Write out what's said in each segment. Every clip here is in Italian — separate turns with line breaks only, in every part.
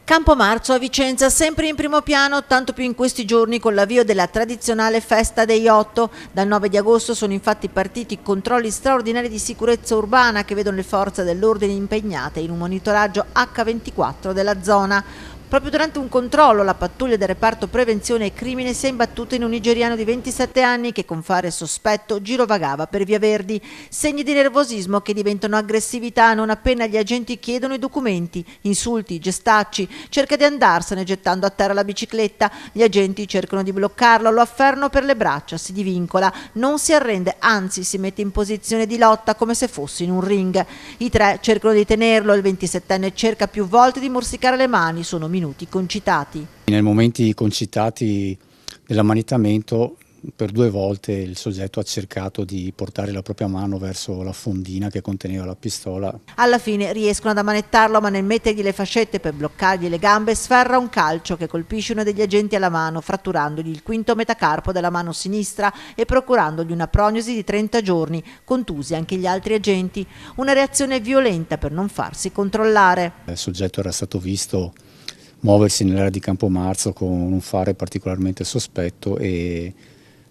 Campomarzo a Vicenza sempre in primo piano, tanto più in questi giorni con l'avvio della tradizionale festa dei Otto. Dal 9 di agosto sono infatti partiti controlli straordinari di sicurezza urbana che vedono le forze dell'ordine impegnate in un monitoraggio H24 della zona. Proprio durante un controllo la pattuglia del reparto prevenzione e crimine si è imbattuta in un nigeriano di 27 anni che con fare sospetto girovagava per Via Verdi. Segni di nervosismo che diventano aggressività non appena gli agenti chiedono i documenti, insulti, gestacci, cerca di andarsene gettando a terra la bicicletta. Gli agenti cercano di bloccarlo, lo afferrano per le braccia, si divincola, non si arrende, anzi si mette in posizione di lotta come se fosse in un ring. I tre cercano di tenerlo, il 27enne cerca più volte di morsicare le mani, sono minuti concitati.
Nei momenti concitati dell'ammanetamento per 2 volte il soggetto ha cercato di portare la propria mano verso la fondina che conteneva la pistola.
Alla fine riescono ad ammanettarlo, ma nel mettergli le fascette per bloccargli le gambe sferra un calcio che colpisce uno degli agenti alla mano, fratturandogli il quinto metacarpo della mano sinistra e procurandogli una prognosi di 30 giorni, contusi anche gli altri agenti. Una reazione violenta per non farsi controllare.
Il soggetto era stato visto muoversi nell'area di Campomarzo con un fare particolarmente sospetto e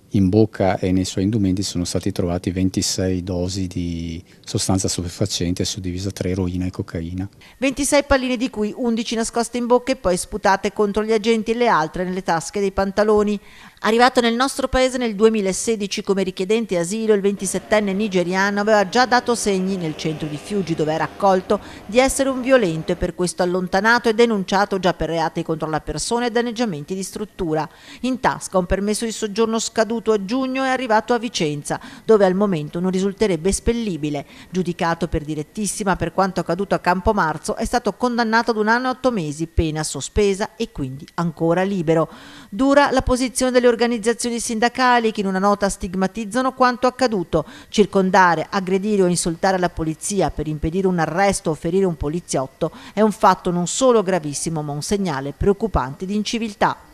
in bocca e nei suoi indumenti sono stati trovati 26 dosi di sostanza stupefacente suddivisa tra eroina e cocaina.
26 palline di cui 11 nascoste in bocca e poi sputate contro gli agenti e le altre nelle tasche dei pantaloni. Arrivato nel nostro paese nel 2016 come richiedente asilo, il 27enne nigeriano aveva già dato segni nel centro di Fiuggi dove era accolto di essere un violento e per questo allontanato e denunciato già per reati contro la persona e danneggiamenti di struttura. In tasca un permesso di soggiorno scaduto a giugno è arrivato a Vicenza, dove al momento non risulterebbe espellibile. Giudicato per direttissima per quanto accaduto a Campomarzo, è stato condannato ad 1 anno e 8 mesi, pena sospesa e quindi ancora libero. Dura la posizione delle organizzazioni sindacali che in una nota stigmatizzano quanto accaduto. Circondare, aggredire o insultare la polizia per impedire un arresto o ferire un poliziotto è un fatto non solo gravissimo ma un segnale preoccupante di inciviltà.